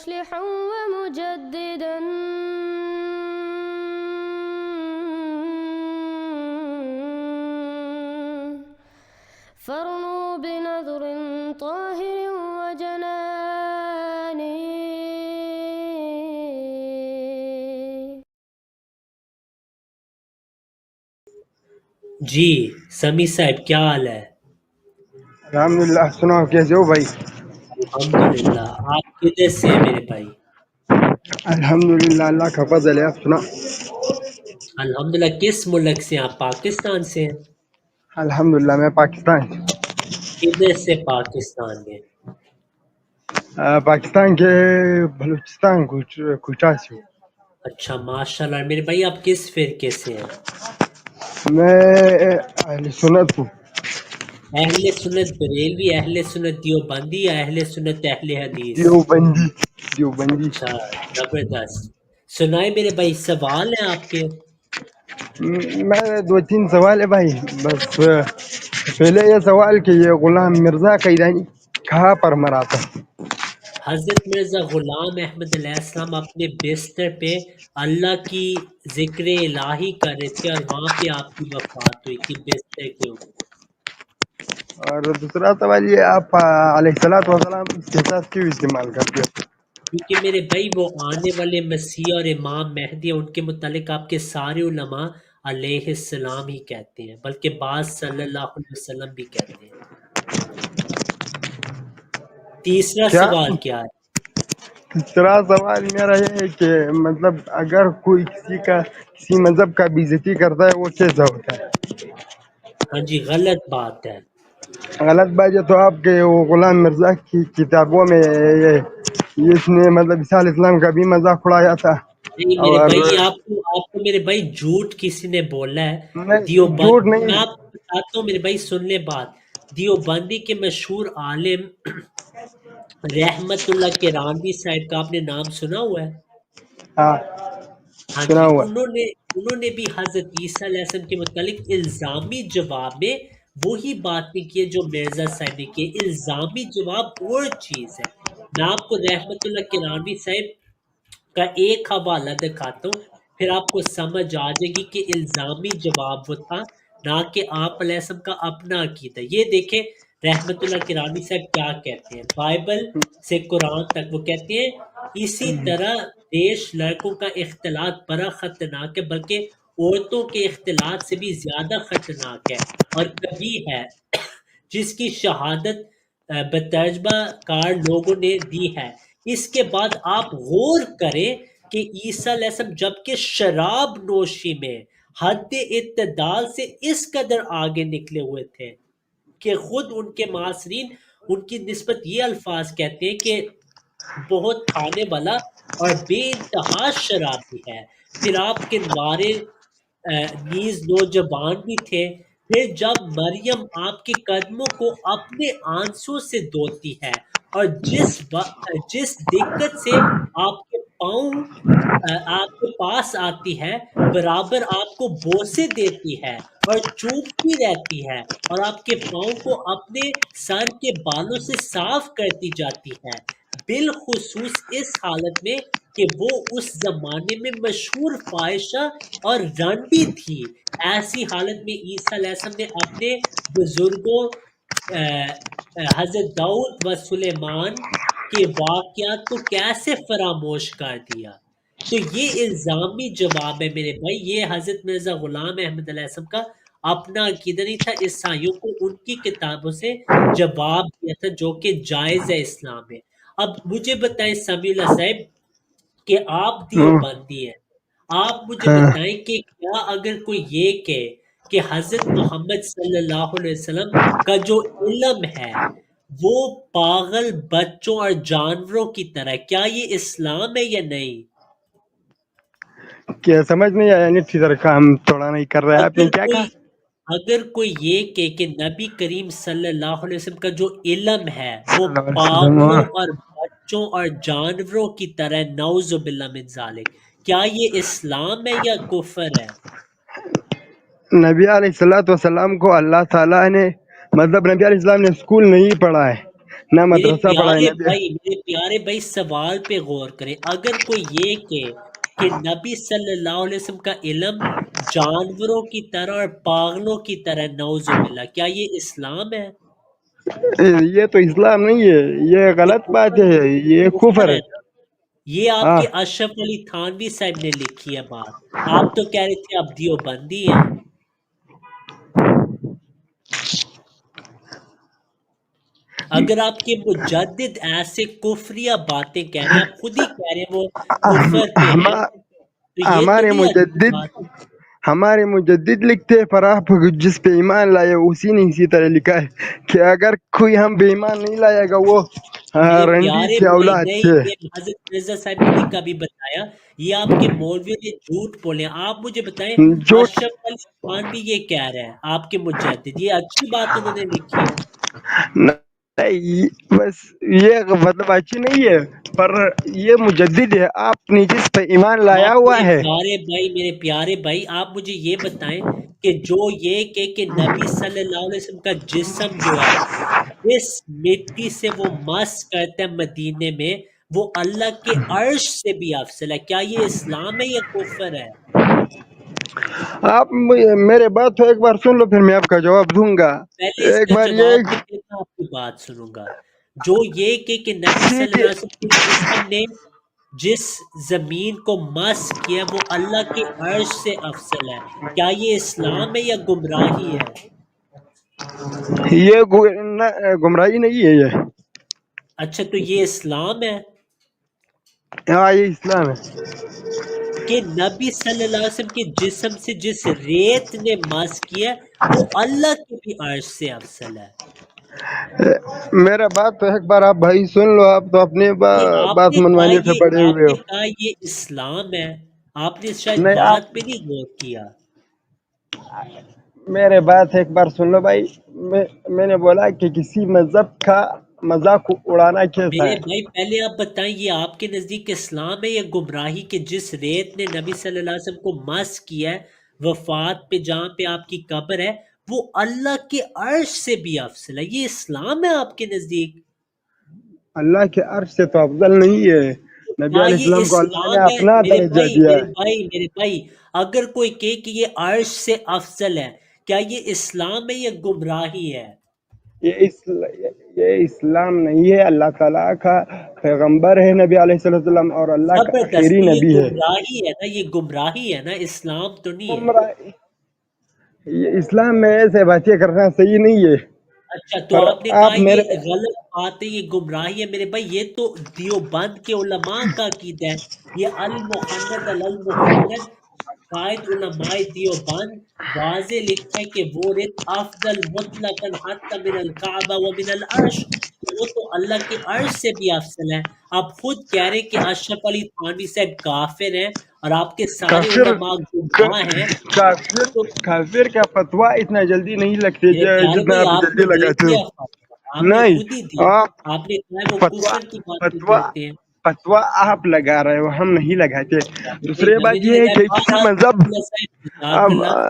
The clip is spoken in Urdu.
مصلحا ومجددا فارنوا بنظر طاهر وجنان. جی سمی صاحب کیا حال ہے؟ الحمدللہ. سناؤ کیسے ہو بھائی؟ الحمدللہ. آپ کدھر سے ہیں میرے بھائی؟ الحمدللہ اللہ کا فضل ہے. آپ سنا؟ الحمدللہ. کس ملک سے ہیں آپ؟ پاکستان سے ہیں؟ الحمدللہ میں پاکستان کدھر سے پاکستان میں؟ پاکستان کے بلوچستان کوئٹہ سے ہوں. اچھا ماشاءاللہ. میرے بھائی آپ کس فرقے سے ہیں؟ میں اہل سنت ہوں. اہل سنت بریلوی، اہل سنت دیوبندی یا اہل سنت اہل حدیث؟ دیوبندی. اچھا زبردست. سنائے میرے بھائی، سوال ہیں آپ کے؟ میں 2-3 سوال ہے بھائی. بس پہلے یہ سوال کہ یہ غلام مرزا قیدانی کہاں پر مرا تھا؟ حضرت مرزا غلام احمد علیہ السلام اپنے بستر پہ اللہ کی ذکر الہی کر رہے تھے اور وہاں پہ آپ کی وفات ہوئی تھی بستر کے اوپر. اور دوسرا سوال یہ آپ علیہ الصلوۃ والسلام کے ساتھ کیوں استعمال کرتے ہو؟ کیونکہ میرے بھائی وہ آنے والے مسیح اور امام مہدی، ان کے متعلق آپ کے سارے علماء علیہ السلام ہی کہتے ہیں، بلکہ بعض صلی اللہ علیہ وسلم بھی کہتے ہیں. تیسرا کیا؟ سوال کیا ہے؟ تیسرا سوال میرا یہ ہے کہ مطلب اگر کوئی کسی مذہب کا بے عزتی کرتا ہے وہ کیسا ہوتا ہے؟ ہاں جی غلط بات ہے. غلط بات ہے تو آپ کے وہ غلام مرزا کی کتابوں میں اس نے مطلب عیسیٰ علیہ السلام کا بھی مذاق اڑایا تھا. نہیں میرے اور بھائی، آپ کو میرے بھائی جھوٹ کسی نے بولا ہے. جھوٹ دیوبندی، نہیں. میں آپ کو بتاتا ہوں میرے بھائی، سن لے بات. دیوبندی کے مشہور عالم رحمت اللہ کرانوی صاحب کا آپ نے نام سنا ہوا ہے؟ ہاں ہاں سنا جی. ہوا. انہوں نے بھی حضرت عیسیٰ علیہ السلام کے متعلق الزامی جواب میں وہی بات نہیں کی جو مرزا صاحب نے کی. الزامی جواب اور چیز ہے. میں آپ کو رحمت اللہ کرانوی صاحب کا ایک حوالہ دکھاتا ہوں، پھر آپ کو سمجھ آ جائے گی کہ الزامی جواب وہ تھا، نہ کہ آپ علیہ السلام کا اپنا عقیدہ. یہ دیکھیں رحمت اللہ کرانی صاحب کیا کہتے ہیں بائبل سے قرآن تک. وہ کہتے ہیں اسی طرح دیش لڑکوں کا اختلاط بڑا خطرناک ہے، بلکہ عورتوں کے اختلاط سے بھی زیادہ خطرناک ہے اور کبھی ہے، جس کی شہادت بترجمہ کار لوگوں نے دی ہے. اس کے بعد آپ غور کریں کہ عیسیٰ علیہ السلام جبکہ شراب نوشی میں حد اعتدال سے اس قدر آگے نکلے ہوئے تھے کہ خود ان کے معاصرین ان کی نسبت یہ الفاظ کہتے ہیں کہ بہت کھانے والا اور بے انتہا شرابی ہے. پھر آپ کے نوارے نیز نوجوان بھی تھے. پھر جب مریم آپ کے قدموں کو اپنے آنسو سے دھوتی ہے اور جس دقت سے آپ کے پاؤں آپ کے پاس آتی ہے، برابر آپ کو بوسے دیتی ہے اور چومتی رہتی ہے اور آپ کے پاؤں کو اپنے سر کے بالوں سے صاف کرتی جاتی ہے، بالخصوص اس حالت میں کہ وہ اس زمانے میں مشہور فاحشہ اور رنڈی تھی. ایسی حالت میں عیسیٰ علیہ السلام نے اپنے بزرگوں حضرت داؤد و سلیمان کے واقعات کو کیسے فراموش کر دیا؟ تو یہ الزامی جواب ہے میرے بھائی. یہ حضرت مرزا غلام احمد علیہ السلام کا اپنا عقیدہ نہیں تھا. عیسائیوں کو ان کی کتابوں سے جواب دیا تھا جو کہ جائز ہے اسلام میں. اب مجھے بتائیں سمیع اللہ صاحب کہ آپ دیوبندی ہیں، آپ مجھے بتائیں کہ کیا اگر کوئی یہ کہ حضرت محمد صلی اللہ علیہ وسلم کا جو علم ہے وہ پاگل بچوں اور جانوروں کی طرح، کیا یہ اسلام ہے یا نہیں؟ کیا سمجھ نہیں آیا؟ نہیں ٹھیک کام تھوڑا نہیں کر رہا ہے. آپ نے کیا کہا؟ اگر کوئی یہ کہ نبی کریم صلی اللہ علیہ وسلم کا جو علم ہے وہ صلی اللہ علیہ پاگلوں وسلم. اور بچوں اور جانوروں کی طرح، نعوذ باللہ من ذالک، کیا یہ اسلام ہے یا کفر ہے؟ نبی علیہ الصلوۃ والسلام کو اللہ تعالیٰ نے مطلب نبی علیہ السلام نے اسکول نہیں پڑھا ہے، نہ مدرسہ پڑھائے نہ بھی. میرے پیارے بھائی سوال پہ غور کریں. اگر کوئی یہ کہ نبی صلی اللہ علیہ وسلم کا علم جانوروں کی طرح اور پاگلوں کی طرح، نعوذ باللہ، کیا یہ اسلام ہے؟ یہ تو اسلام نہیں ہے، یہ غلط بات ہے، یہ کفر ہے. یہ آپ ہاں کے اشرف علی تھانوی صاحب نے لکھی ہے بات. آپ تو کہہ رہے تھے آپ دیوبندی ہیں. اگر آپ کے مجدد ایسے کفریہ باتیں کہہ رہے ہیں، آپ خود ہی کہہ رہے ہیں وہ کفر پہ ہیں، تو یہ تو ہمارے نہیں اچھی بات ہے. ہمارے مجدد لکھتے ہیں، پر آپ جس پہ ایمان لائے اسی نے اسی طرح لکھا ہے کہ اگر کوئی ہم بے ایمان نہیں لائے گا وہ میرے رنڈی پیارے کی بھائی اولاد نہیں، سے. یہ حضرت مرزا صاحب نے نہیں کبھی بتایا. یہ آپ کے مولوی نے جھوٹ بولے. آپ مجھے بتائیں جھوٹ اشرف علی خان بھی یہ کہہ رہے ہیں، آپ کے مجدد، یہ اچھی بات انہوں نے لکھی ہے. نہیں، بس یہ مطلب اچھی نہیں ہے، پر یہ مجدد ہے، آپ نے جس پہ ایمان لایا آپ ہوا ہے. میرے پیارے بھائی آپ مجھے یہ بتائیں کہ جو یہ کہ نبی صلی اللہ علیہ وسلم کا جسم جو ہے جس مٹی سے وہ مس کرتے ہیں مدینے میں، وہ اللہ کے عرش سے بھی افضل ہے. کیا یہ اسلام ہے یا کفر ہے؟ آپ میرے بات تو ایک بار سن لو، پھر میں آپ کا جواب دوں گا. پہلے اس ایک کا بار جواب یہ دے پھر میں آپ کی بات سنوں گا. جو یہ کہ نبی صلی ٹھیک اللہ ہے. علیہ وسلم کے جسم نے جس زمین کو مس کیا وہ اللہ کے عرش سے افضل ہے، کیا یہ اسلام ہے یا گمراہی ہے؟ یہ گمراہی نہیں ہے یہ. اچھا تو یہ اسلام ہے ہاں یہ اسلام ہے. کہ نبی صلی اللہ علیہ وسلم کے جسم سے جس ریت نے مس کیا وہ اللہ کے بھی عرش سے افضل ہے. میرا بات تو ایک بار آپ بھائی سن لو، آپ تو اپنے بات منوانے پہ پڑے آپ ہوئے ہو. نے کہا یہ اسلام ہے، آپ نے شاید نہیں، آپ بات پہ نہیں غور کیا. میرے بات ایک بار سن لو بھائی. میں نے بولا کہ کسی مذہب کا مذاق اڑانا کیسا میرے ہے. بھائی پہلے آپ بتائیں یہ آپ کے نزدیک اسلام ہے یا گمراہی کہ جس ریت نے نبی صلی اللہ علیہ وسلم کو مس کیا ہے وفات پہ جہاں پہ آپ کی قبر ہے وہ اللہ کے عرش سے بھی افضل ہے، یہ اسلام ہے آپ کے نزدیک؟ اللہ کے عرش سے تو افضل نہیں ہے. نبی کیا علیہ یہ السلام کو اللہ نے اسلام ہے؟ اپنا درجہ دیا ہے. میرے بھائی اگر کوئی کہے کہ یہ عرش سے افضل ہے، کیا یہ اسلام ہے یا گمراہی ہے؟ یہ اسلام نہیں ہے. اللہ تعالیٰ کا پیغمبر ہے نبی علیہ السلام، اور اللہ کا زبردست، آخری تو یہ نبی ہے. گمراہی ہے نا، یہ گمراہی ہے نا، اسلام تو نہیں ہے. یہ اسلام میں ایسے باتیں کرنا صحیح نہیں ہے. اچھا تو پر آپ نے کہا آپ میرے یہ غلط بات ہے، یہ گمراہی ہے. میرے بھائی یہ تو دیوبند کے علماء کا عقیدہ ہے. یہ المحند المحند قائد علماء دیوبند واضح لکھا ہے کہ وہ رت افضل مطلقاً حتی من الکعبہ و من العرش، وہ تو اللہ کے عرش سے بھی افضل ہے. آپ خود کہہ رہے کہ اشرف علی تھانوی صاحب کافر ہیں اور آپ کے سارے کافر علماء گمراہ ہیں. کافر تو کافر کا فتویٰ اتنا جلدی نہیں لگتے میرے پیارے جتنا بھائی آپ آپ جلدی نے دے لگاتے دیا ہو. آپ نے نہیں، خود ہی دیا. آپ آپ نے کہا وہ فتویٰ کفر کی باتیں فتویٰ کرتے ہیں. فتویٰ آپ لگا رہے ہو، ہم نہیں لگاتے. میرے دوسری بھائی بات مجھے یہ ہے لگا کہ کسی بہرحال مذہب جزاک اللہ